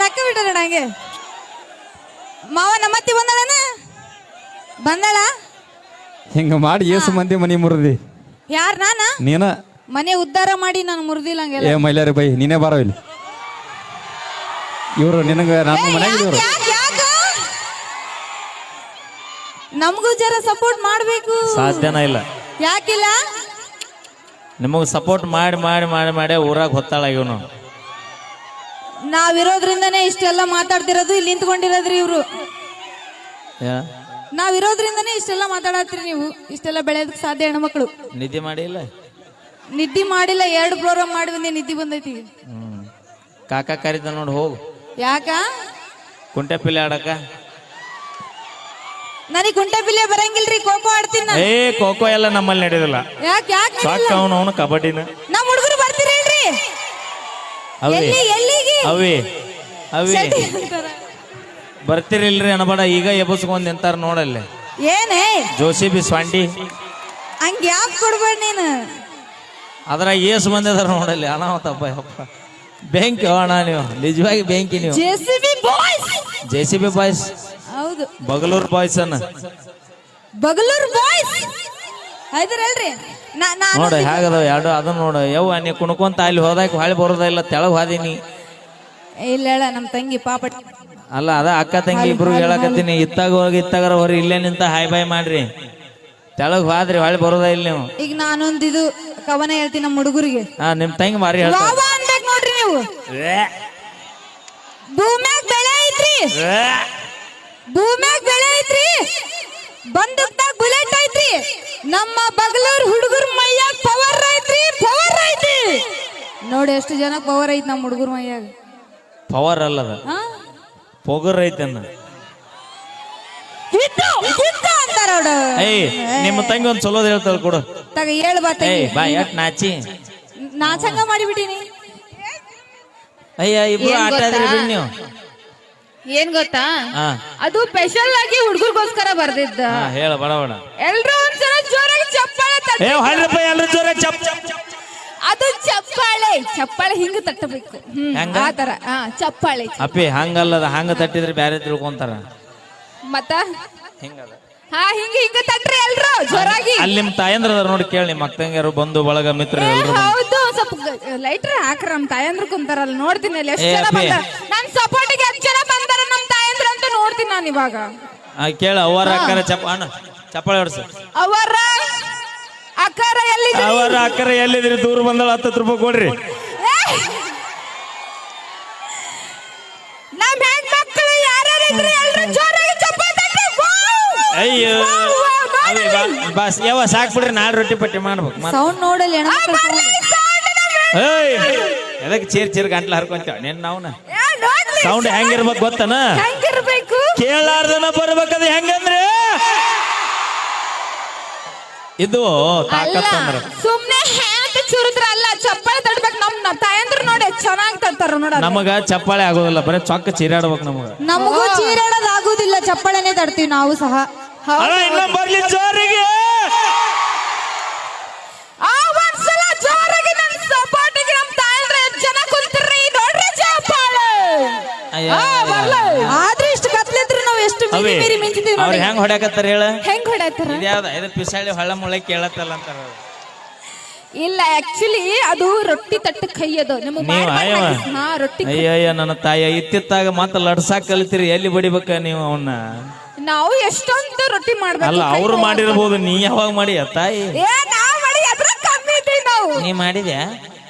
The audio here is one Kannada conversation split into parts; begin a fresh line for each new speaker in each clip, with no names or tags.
ಮೆಕ್ಕ ಬಿಟ್ಟಣ ಹಂಗೆ ಮಾವ ನಮ್ಮತ್ತಿ ಬಂದಳನ ಬಂದಳ
ಹಿಂಗ ಮಾಡಿ ಏಸು ಮಂದಿ ಮನಿ ಮುರಿದಿ
ಯಾರ್ ನಾನ
ನೀನ
ಮನೆ ಉದ್ಧಾರ ಮಾಡಿ ನಾನು ಮುರಿದಿಲ್ಲ ಹಂಗೆಲ್ಲ
ಏ ಮೈಲಾರಿ ಬೈ ನೀನೇ ಬಾರೋ ಇಲ್ಲಿ ಇವ್ರು ನಿನಗ ನಮ್ಮ ಮನ್ಯಾಗ ಇವ್ರು
ನಮಗೂ ಜರ ಸಪೋರ್ಟ್ ಮಾಡ್ಬೇಕು
ಸಾಧ್ಯನ ಇಲ್ಲ
ಯಾಕಿಲ್ಲ
ನಿಮಗ್ ಸಪೋರ್ಟ್ ಮಾಡಿ ಮಾಡಿ ಮಾಡಿ ಮಾಡಿ ಊರಾಗ ಹೊತ್ತಾಳ ಇವನು
ನಾವಿರೋದ್ರಿಂದನೇ ಇಷ್ಟೆಲ್ಲ ಮಾತಾಡ್ತಿರೋದು ಇಲ್ಲಿ ನಿಂತ್ಕೊಂಡಿರೋದ್ರಿ ಇವ್ರು ನಾವಿರೋದ್ರಿಂದನೇ ಇಷ್ಟೆಲ್ಲ ಮಾತಾಡತ್ರಿ ನೀವು ಇಷ್ಟೆಲ್ಲ ಬೆಳೆಯೋದಕ್ಕೆ ಸಾಧ್ಯ ಹೆಣ್ಮಕ್ಳು
ನಿದ್ದೆ ಮಾಡಿಲ್ಲ
ನಿದ್ದೆ ಮಾಡಿಲ್ಲ 2 ಪ್ರೋಗ್ರಾಮ್ ಮಾಡಿ ಬಂದೆ ನಿದ್ದೆ ಬಂದೈತಿ
ಕಾಕ ಕರಿತ ನೋಡಿ ಹೋಗು
ಯಾಕ
ಕುಂಟೆ ಪಿಲ್ಲೆ ಆಡಕ
ನನಗೆ ಕುಂಟೆ ಬಿಲ್ಲೆ ಬರಂಗಿಲ್ರಿ ಖೋಖೋ ಆಡ್ತೀನಿ ನಾನು
ಏ ಖೋಖೋ ಎಲ್ಲ ನಮ್ಮಲ್ಲಿ ನಡೆಯೋದಿಲ್ಲ
ಯಾಕೆ ಯಾಕೆ
ಸಾಕ ಅವನು ಕಬಡ್ಡಿನ
ನಮ್ಮ ಹುಡುಗರು ಬರ್ತೀರೇನ್ರಿ
ಅವೇ
ಎಲ್ಲಿಗೆ
ಅವೇ ಅವೇ
ಶೆಟ್ಟಿ ಅಂತಾರ.
ಬರ್ತಿರಿಲ್ರಿ ಅನ್ಬೇಡ ಈಗ ಎಬ್ಬಸ್ಕೊಂಡ್ ನಿಂತಾರ ನೋಡಲ್ಲಿ
ಏನೇ
ಜೋಶಿ ಬಿ ಸ್ವಾಂಡಿ
ಹಂಗ ಯಾಕೆ ಕೊಡ್ಬೇಡ ನೀನು
ಅದ್ರಾಗ ಏಸು ಮಂದಿ ಅದಾರ ನೋಡಲ್ಲಿ ಅನಾಹುತಪ್ಪ ಯಪ್ಪ ಬೆಂಕಿ ಅಣ್ಣ ನೀವು ನಿಜವಾಗಿ ಬೆಂಕಿ ನೀವು
ಜೆಸಿಬಿ ಬಾಯ್ಸ್
JCB ಬಾಯ್ಸ್
ಹೌದು
ಬಗಲೂರ್ ಬಾಯ್ಸ್ ಅನ್ನ
ಬಗಲೂರ್ ಬಾಯ್ಸ್ ಹೈದರಲ್ರಿ
ನೋಡ ಹೇಗದಾವ ಎರಡು ಅದನ್ನ ನೋಡ ಯವ್ವ ನೀ ಕುಣ್ಕೊಂತ ಅಲ್ಲಿ ಹೋದಾಕ ಹೊಳಿ ಬರೋದ ಇಲ್ಲ ತೆಳಗ್ ಹಾದೀನಿ
ಇಲ್ಲ ಹೇಳ ನಮ್ಮ ತಂಗಿ ಪಾಪ
ಅಲ್ಲ ಅದ ಅಕ್ಕ ತಂಗಿ ಇಬ್ರು ಹೇಳಕತ್ತೀನಿ ಇತ್ತಾಗ ಹೋಗಿ ಇತ್ತಾಗರ ಹೊರ ಇಲ್ಲೇ ನಿಂತ ಹಾಯ್ ಬಾಯ್ ಮಾಡ್ರಿ ತೆಳಗ್ ಹೋದ್ರಿ ಹೊಳಿ ಬರೋದ ಇಲ್ಲ ನೀವು
ಈಗ ನಾನೊಂದು ಇದು ಕವನ ಹೇಳ್ತೀನಿ ನಮ್ಮ ಹುಡುಗರಿಗೆ
ನಿಮ್ ತಂಗಿ ಮಾರಿ ಹೇಳ್ತಾರೆ
ವಾವ ಅನ್ಬೇಕು ನೋಡ್ರಿ ನೀವು ಭೂಮ್ಯಾಗ ಬೆಳೆ ಐತ್ರಿ ಭೂಮ್ಯಾಗ ಬೆಳೆ ಐತ್ರಿ ಬಂದೂಕ್ದಾಗ ಬುಲೆಟ್ ಐತ್ರಿ ನಮ್ಮ ಬಗಲೂರ್ ಹುಡುಗರ ಮೈಯಾಗ ಪವರ್ ಐತ್ರಿ ಪವರ್ ಐತಿ ನೋಡಿ ಎಷ್ಟು ಜನ ಪವರ್ ಐತಿ ನಮ್ಮ ಹುಡುಗರ ಮೈಯಾಗ
ಪವರ್ ಅಲ್ಲದ
ಹಾ
ಪೊಗರ್ ಐತನ್ನ
ಯುದ್ಧ ಅಂತಾರ ಅವ್ರು
ಏಯ್ ನಿಮ್ಮ ತಂಗಿ ಒಂದ್ ಚಲೋದ್ ಹೇಳ್ತಾಳ ಕೊಡು
ತಗ ಹೇಳು ಬಾ
ಏಯ್
ತಂಗಿ
ಬಾ ಎಟ್ ನಾಚಿ
ನಾಚಂಗ ಮಾಡಿಬಿಟ್ಟಿನಿ
ಅಯ್ಯ ಇಬ್ರು ಆಟ ಆದ್ರಿ ಬಿಡ್ ನೀವು
ಏನ್ ಗೊತ್ತಾ
ಹಾ
ಅದು ಸ್ಪೆಷಲ್ ಆಗಿ ಹುಡುಗರಿಗೋಸ್ಕರ ಬರ್ದಿದ್ದ
ಹೇಳ ಬಡ ಬಡ
ಎಲ್ರು ಒಂದ್ಸಲ ಜೋರಾಗಿ ಚಪ್ಪಾಳೆ ತಟ್ಟಿ
ಏ ಹಳ್ರಪ್ಪ ಎಲ್ಲರೂ ಜೋರ ಚಪ್
ಅದು ಚಪ್ಪಾಳೆ ಹಿಂಗ ತಟ್ಟಬೇಕು
ಹೆಂಗ?
ಆತರ ಚಪ್ಪಾಳೆ
ಅಪ್ಪಿ ಹಂಗಲ್ಲದ ಹಂಗ ತಟ್ಟಿದ್ರೆ ಬ್ಯಾರೆ ತಿಳ್ಕೊಂತಾರ
ಮತ್ತ
ಹಿಂಗದ
ಹಿಂಗ ತಟ್ರಿ ಎಲ್ರು ಜೋರಾಗಿ
ಅಲ್ಲಿ ನಿಮ್ ತಾಯಂದ್ರ ಅದಾರ ನೋಡಿ ಕೇಳಿ ನಿಮ್ ಅಕ್ಕಂಗ್ಯಾರು ಬಂಧು ಬಳಗ ಮಿತ್ರ ಎಲ್ರು
ಹೌದು ಸ್ವಲ್ಪ ಲೈಟ್ರ್ ಹಾಕ್ರ ನಮ್ ತಾಯಂದ್ರ ಕುಂತಾರಲ್ಲ ನೋಡ್ತೀನಿ ಅಲ್ಲಿ ಎಷ್ಟು ಜನ
ಅಪ್ಪಿ.
ಬಂದಾರ ನನ್ ಸಪೋರ್ಟಿಗೆ ಎಷ್ಟು ಜನ ಬಂದಾರ ನಮ್ ತಾಯಂದ್ರ ಅಂತ ನೋಡ್ತೀನಿ ನಾನು ಇವಾಗ
ಕೇಳ ಅವರ ಅಕ್ಕರ ಅಣ್ಣ ಚಪ್ಪಾಳೆ ಹೊಡ್ಸು
ಅವರ ಅಕ್ಕಾರ ಎಲ್ಲಿ
ಅವರ ಅಕ್ಕರ ಎಲ್ಲಿದ್ರಿ ದೂರ ಬಂದಳ 10 ರೂಪಾಯಿ ಕೊಡ್ರಿ
ನಮ್ ಹೆಣ್ಮಕ್ಳು ಯಾರ್ಯಾರಿದ್ರಿ ಎಲ್ರು ಜೋರಾಗಿ ಚಪ್ಪಾಳೆ ತಟ್ರಿ
ಅಯ್ಯೋ ಬಸ್ ಯಾವ ಸಾಕ್ ಬಿಡ್ರಿ 4 ರೊಟ್ಟಿ ಪಟ್ಟಿ ಮಾಡ್ಬೇಕು
ಸೌಂಡ್ ನೋಡಲ್ಲ
ಏಯ್ ಎದಕ್ಕೆ ಚೀರ್ ಗಂಟ್ಲ ಹರ್ಕೊಂತ ನೆನ್ ನಾವ್ನ ಸೌಂಡ್ ಹೆಂಗಿರ್ಬೇಕು ಗೊತ್ತನ
ಹೆಂಗಿರ್ಬೇಕು
ಕೇಳಾರ್ದನ ಬರ್ಬೇಕದ ಹೆಂಗಂದ್ರೆ ಇದು ತಾಕತ್ ಅಂದ್ರ
ಸುಮ್ನೆ ಹ್ಯಾಂತ ಚುರುದ್ರ ಅಲ್ಲ ಚಪ್ಪಾಳೆ ತಡ್ಬೇಕು ನಮ್ ತಾಯಂದ್ರ ನೋಡಿ ಚೆನ್ನಾಗಿ ತಡ್ತಾರ ನೋಡ
ನಮಗ ಚಪ್ಪಾಳೆ ಆಗೋದಿಲ್ಲ ಬರೀ ಚೊಕ್ಕ ಚೀರಾಡ್ಬೇಕು
ನಮಗೂ ಚೀರಾಡೋದು ಆಗುದಿಲ್ಲ ಚಪ್ಪಾಳೆನೆ ತಡ್ತೀವಿ ನಾವು ಸಹ
ಇನ್ನ ಬರ್ಲಿ ಜೋರಿಗೆ
ಒಂದ್ಸಲ ಜೋರಾಗಿ ನನ್ ಸಪೋರ್ಟಿಗೆ ನಮ್ ತಾಯಂದ್ರ ಜನ ಕುಂತಿರ್ರಿ ನೋಡ್ರಿ ಚಪ್ಪಾಳೆ ಆದ್ರೆ ಇಷ್ಟು ಕತ್ಲಿದ್ರು ನಾವು ಎಷ್ಟು ಮೀರಿ ಮಿಂಚಿದೀವಿ
ಅವ್ರ ಹೆಂಗ್ ಹೊಡ್ಯಾಕತ್ತಾರ ಹೇಳ
ಹೆಂಗ್ ಹೊಡ್ಯಾತಾರ
ಇದ್ಯಾವ್ದ ಇದು ಪಿಸಾಳಿ ಹೊಳ್ಳ ಮುಳ್ಳ ಕೇಳತ್ತಲ್ಲ ಅಂತಾರ
ಇಲ್ಲ ಆಕ್ಚುಲಿ ಅದು ರೊಟ್ಟಿ ತಟ್ಟ ಕೈ ಅದು ರೊಟ್ಟಿ
ಅಯ್ಯಯ್ಯ ನನ್ನ ತಾಯ ಇತ್ತಿತ್ತಾಗ ಮತ್ತ ಲಡ್ಸಾಕ್ ಕಲಿತೀರಿ ಎಲ್ಲಿ ಬಡಿಬೇಕ ನೀವು ಅವನ್ನ
ನಾವು ಎಷ್ಟೊಂದು ರೊಟ್ಟಿ ಮಾಡ್ಬೇಕು
ಅಲ್ಲ ಅವ್ರು ಮಾಡಿರ್ಬೋದು ನೀ ಯಾವಾಗ ಮಾಡಿ ತಾಯಿ
ನಾವ್ ಮಾಡಿ ಅದ್ರ ಕಮ್ಮಿ ಇದ್ದೀವಿ ನಾವು
ನೀ ಮಾಡಿದ್ಯಾ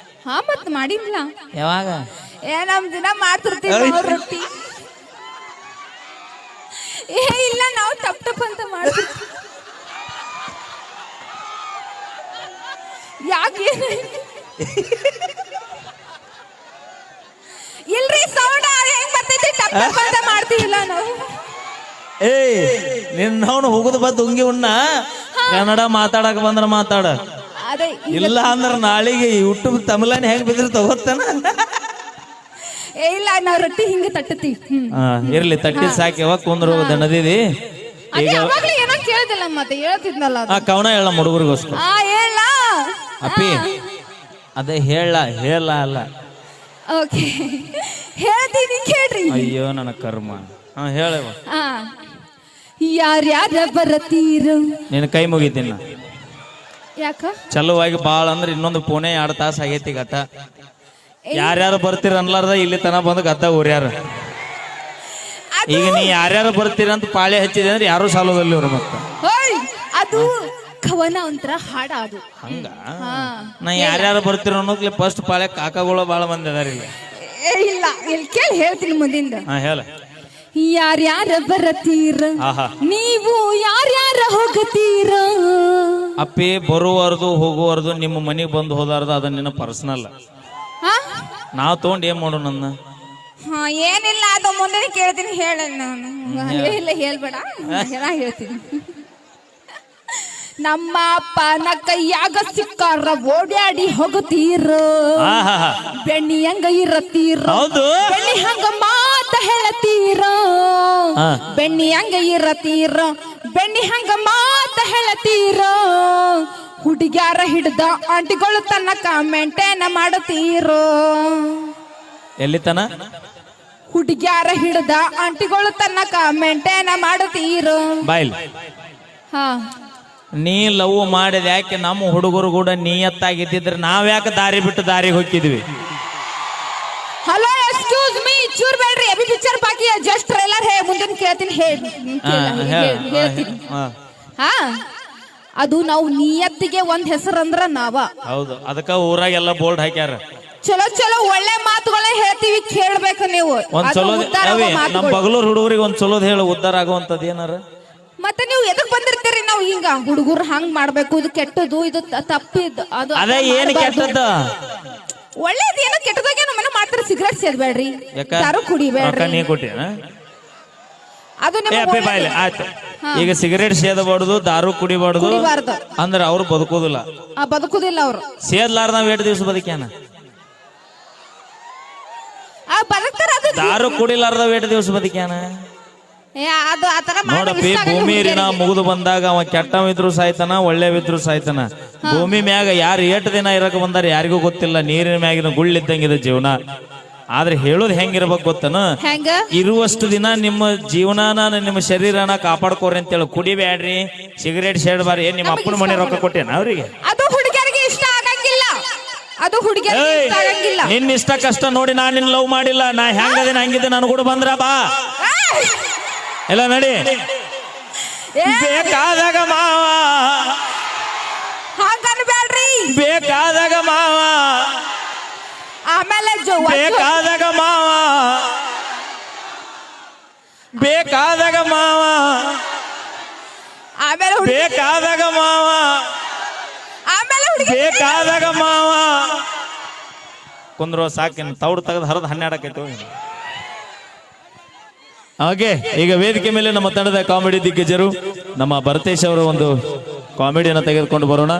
ಮತ್ ಮಾಡಿಲ್ಲ
ಯಾವಾಗ
ನಮ್ ದಿನ ಮಾಡ್ತಿರ್ತೀವಿ ನಾವು ರೊಟ್ಟಿ ಇಲ್ಲ ನಾವು ಟಪ್ ಅಂತ ಮಾಡ್ತೀವಿ ಯಾಕೆ ಇಲ್ರಿ ಸೌಂಡ್ ಹೆಂಗ್ ಬರ್ತೈತಿ ಟಪ್ ಅಂತ ಮಾಡ್ತೀವಿಲ್ಲ ನಾವು
ಏಯ್ ನಿನ್ನವನು ಹೋಗುದು ಬಂದು ಉಂಗಿ ಉಣ್ಣ ಕನ್ನಡ ಮಾತಾಡಕ್ ಬಂದ್ರ ಮಾತಾಡ
ಅದೇ
ಇಲ್ಲ ಅಂದ್ರ ನಾಳಿಗೆ ಯೂಟ್ಯೂಬ್ ತಮಿಳನ್ ಹೆಂಗ್ ಬಿದ್ರ ತಗೋತಾನ
ಇಲ್ಲ ನಾವ್ ರೊಟ್ಟಿ ಹಿಂಗ ತಟ್ಟತೀವಿ
ಇರ್ಲಿ ತಟ್ಟಿ ಸಾಕಿ ಯಾವಾಗ ಕುಂದ್ರ ದಣದಿದಿ
ಈಗ ಏನೋ ಕೇಳ್ದಿಲ್ಲ ಮತ್ತೆ ಹೇಳ್ತಿದ್ನಲ್ಲ
ಕವನ ಹೇಳ ಹುಡುಗರಿಗೋಸ್ಕರ
ಹೇಳ
ಅಪ್ಪಿ ಅದೇ ಹೇಳ ಅಲ್ಲ
ಓಕೆ ಹೇಳ್ತೀನಿ ಕೇಳ್ರಿ
ಅಯ್ಯೋ ನನ್ನ ಕರ್ಮ. ಹಾ ಹೇಳವ.
ಆ, ಯಾರ್ಯಾರ ಬರತೀರೋ
ನಿನ್ನ ಕೈ ಮುಗಿತೀನಿ ನಾ.
ಯಾಕ
ಚಲುವಾಗಿ ಬಾಳ ಅಂದ್ರೆ ಇನ್ನೊಂದು ಪುಣೆ 2 ತಾಸು ಆಗೈತಿ ಗಟ್ಟ. ಯಾರ್ಯಾರು ಬರ್ತೀರ ಅನ್ಲಾರ್ದ ಇಲ್ಲಿ ತನ ಬಂದು ಗದ್ದ ಊರ್ಯಾರ. ಈಗ ನೀ ಯಾರ್ಯಾರು ಬರ್ತೀರ ಅಂತ ಪಾಳೆ ಹಚ್ಚಿದೆ ಅಂದ್ರೆ ಯಾರು ಸಾಲೋದಲ್ಲಿ ಅವ್ರು ಮತ್ತೆ.
ಹೋಯ್ ಅದು ಕವನ ಒಂಥರ ಹಾಡ ಅದು.
ಹಂಗ
ಹಾ.
ನಾ ಯಾರ್ಯಾರು ಬರ್ತೀರ ಅನ್ನೋದ್ಲೆ ಫಸ್ಟ್ ಪಾಳೆ ಕಾಕಗಳು ಬಾಳ ಮಂದಿ ಅದಾರ ಇಲ್ಲಿ.
ಇಲ್ಲ ಇಲ್ಲಿ ಕೇಳಿ ಹೇಳ್ತೀನಿ ಮುಂದಿಂದ.
ಹಾ ಹೇಳ.
ಯಾರ್ಯಾರ ಬರತೀರ
ಆಹಾ.
ನೀವು ಯಾರ್ಯಾರ ಹೋಗತೀರ.
ಅಪ್ಪಿ ಬರುವರ್ದು ಹೋಗುವರ್ದು ನಿಮ್ಮ ಮನೆಗೆ ಬಂದು ಹೋದಾರ್ದು ಅದನ್ನ ನಿನ್ನ ಪರ್ಸನಲ್.
ಹಾ?
ನಾವ್ ತಗೊಂಡ್ ಏನ್ ಮಾಡು ನನ್ನ.
ಹಾ ಏನಿಲ್ಲ ಅದು ಮುಂದೆ ಕೇಳ್ತೀನಿ ಹೇಳ ನಾನು. ಇಲ್ಲ ಹೇಳ್ಬೇಡ ನಾ ಹೇಳ್ತೀನಿ. ನಮ್ಮ ಅಪ್ಪನ ಕೈಯಾಗ ಸಿಕ್ಕಾರ ಓಡ್ಯಾಡಿ ಹೋಗುತ್ತೀರ.
ಆಹಾ.
ಬೆಣ್ಣಿ ಹಂಗ ಇರತ್ತೀರ.
ಹೌದು.
ಬೆಣ್ಣಿ ಹಂಗ ಮಾತ ಹೇಳತೀರ.
ಹಾ.
ಬೆಣ್ಣಿ ಹಂಗ ಇರತ್ತೀರ. ಬೆಣ್ಣಿ ಹಂಗ ಮಾತ ಹೇಳತೀರ. ಹುಡುಗ್ಯಾರ ಹಿಡ್ದ ಆಂಟಿಗಳು ತನಕ ಮೇಂಟೈನ್ ಮಾಡತೀರೋ.
ಎಲ್ಲಿ ತನ?
ಹುಡುಗ್ಯಾರ ಹಿಡ್ದ ಆಂಟಿಗಳು ತನಕ ಮೇಂಟೈನ್ ಮಾಡತೀರೋ.
ಬಾಯ್ಲ್.
ಹಾ
ನೀ ಲವ್ ಮಾಡಿದ ಯಾಕೆ ನಮ್ಮ ಹುಡುಗರು ಕೂಡ ನಿಯತ್ತಾಗಿದ್ದಿದ್ರೆ ನಾವ್ ಯಾಕೆ ದಾರಿ ಬಿಟ್ಟು ದಾರಿಗೆ ಹೋಗಿದ್ವಿ.
ಹಲೋ ಎಕ್ಸ್ಕ್ಯೂಸ್ ಮೀ ಚೂರ್ ಬೇಡ್ರಿ ಅಭಿ ಪಿಕ್ಚರ್ ಬಾಕಿ ಜಸ್ಟ್ ಟ್ರೈಲರ್ ಹೇ ಮುಂದಿನ ಕೇಳ್ತೀನಿ ಹೇಳ್ತೀನಿ. ಹಾ ಅದು ನಾವು ನಿಯತ್ತಿಗೆ ಒಂದ್ ಹೆಸರು ಅಂದ್ರ ನಾವ.
ಹೌದು ಅದಕ್ಕ ಊರಾಗೆಲ್ಲ ಬೋರ್ಡ್ ಹಾಕ್ಯಾರ.
ಚಲೋ ಚಲೋ ಒಳ್ಳೆ ಮಾತುಗಳೇ ಹೇಳ್ತೀವಿ ಕೇಳ್ಬೇಕು ನೀವು.
ಒಂದ್
ಅದು
ಚಲೋ
ಉದ್ಧಾರ ಆಗೋ
ನಮ್
ಮಾತುಗಳು.
ಬಗಲೂರ್ ಹುಡುಗರಿಗೆ ಒಂದ್ ಚಲೋದ್ ಹೇಳು ಉದ್ದಾರ ಆಗುವಂತದ್ ಏನಾರ.
ಮತ್ತೆ ನೀವು ಎದಕ್ ಬಂದಿರ್ತೀರಿ ನಾವು ಹಿಂಗ ಹುಡುಗರು ಹಂಗ್ ಮಾಡ್ಬೇಕು ಇದು ಕೆಟ್ಟದು ಇದು ತಪ್ಪಿದ್ದು ಅದು
ಅದೇ ಏನ್ ಕೆಟ್ಟದ್ದ
ಒಳ್ಳೇದ್ ಏನೋ ಕೆಟ್ಟದಾಗ ನಮ್ಮನ್ನ ಮಾಡ್ತಾರೆ. ಸಿಗರೇಟ್ ಸೇದ್ಬೇಡ್ರಿ ದಾರು ಕುಡಿಬೇಡ್ರಿ.
ನೀ ಕೊಟ್ಟಿನ
ಅದು ನಿಮ್ಗೆ
ಬಾಯ್ಲೆ ಆಯ್ತು. ಈಗ ಸಿಗರೇಟ್ ಸೇದಬಾರ್ದು ದಾರು ಕುಡಿಬಾರ್ದು
ಕುಡಿಬಾರ್ದು
ಅಂದ್ರೆ ಅವ್ರು ಬದುಕೋದಿಲ್ಲ.
ಬದುಕುದಿಲ್ಲ ಅವ್ರು.
ಸೇದ್ಲಾರ್ದ ನಾವ್ 8 ದಿವಸ ಬದುಕ್ಯಾನ.
ಬದುಕ್ತಾರ ಅದು
ದಾರು ಕುಡಿಲಾರ್ದ 8 ದಿವಸ ಬದುಕ್ಯಾನ.
ಅದು ಆತರ
ನೋಡಪ್ಪಿ ಭೂಮಿ ಋಣ ಮುಗಿದು ಬಂದಾಗ ಅವ ಕೆಟ್ಟವಿದ್ರು ಸಾಯ್ತಾನ ಒಳ್ಳೆವಿದ್ರು ಸಾಯ್ತಾನ. ಭೂಮಿ ಮ್ಯಾಗ ಯಾರು 8 ದಿನ ಇರಕ್ ಬಂದಾರ ಯಾರಿಗೂ ಗೊತ್ತಿಲ್ಲ. ನೀರಿನ ಮ್ಯಾಗಿನ ಗುಳ್ಳಿದ್ದಂಗಿದೆ ಜೀವನ. ಆದ್ರೆ ಹೇಳೋದು ಹೆಂಗಿರ್ಬೇಕು ಗೊತ್ತನ,
ಹೆಂಗ
ಇರುವಷ್ಟು ದಿನ ನಿಮ್ಮ ಜೀವನಾನ ನಿಮ್ಮ ಶರೀರನ ಕಾಪಾಡ್ಕೋರಿ ಅಂತೇಳಿ. ಕುಡಿಬ್ಯಾಡ್ರಿ, ಸಿಗರೇಟ್ ಸೇಡ್ಬಾರಿ. ನಿಮ್ಮ ಅಪ್ಪನ ಮನೆ ರೊಕ್ಕ ಕೊಟ್ಟೇನ ಅವ್ರಿಗೆ?
ಅದು ಹುಡುಗಿಯರಿಗೆ ಇಷ್ಟ ಆಗಂಗಿಲ್ಲ. ಅದು ಹುಡುಗಿಯರಿಗೆ ಇಷ್ಟ ಆಗಂಗಿಲ್ಲ.
ನಿನ್ನ ಇಷ್ಟ ಕಷ್ಟ ನೋಡಿ ನಾನ್ ನಿನ್ ಲವ್ ಮಾಡಿಲ್ಲ. ನಾ ಹೆಂಗದಿನ ಹಂಗಿದ್ದೆ ನಾನು ಕೂಡ ಬಂದ್ರ ಬಾ ಎಲ್ಲ ನಡಿ. ಬೇಕಾದಾಗ ಮಾವ
ಹಾಗನ್ಬೇಡ್ರಿ.
ಬೇಕಾದಾಗ ಮಾವ
ಆಮೇಲೆ
ಬೇಕಾದಾಗ ಮಾವ ಬೇಕಾದಾಗ ಮಾವ
ಆಮೇಲೆ
ಬೇಕಾದಾಗ ಮಾವ
ಆಮೇಲೆ
ಬೇಕಾದಾಗ ಮಾವ ಕುಂದ್ರು ಸಾಕಿನ ತೌಡು ತೆಗೆದು ಹರಿದು 12 ಆಕೈತು. ಹಾಗೆ ಈಗ ವೇದಿಕೆ ಮೇಲೆ ನಮ್ಮ ತಂಡದ ಕಾಮಿಡಿ ದಿಗ್ಗಜರು ನಮ್ಮ ಭರತೇಶ್ ಅವರು ಒಂದು ಕಾಮಿಡಿಯನ್ನು ತೆಗೆದುಕೊಂಡು ಬರೋಣ.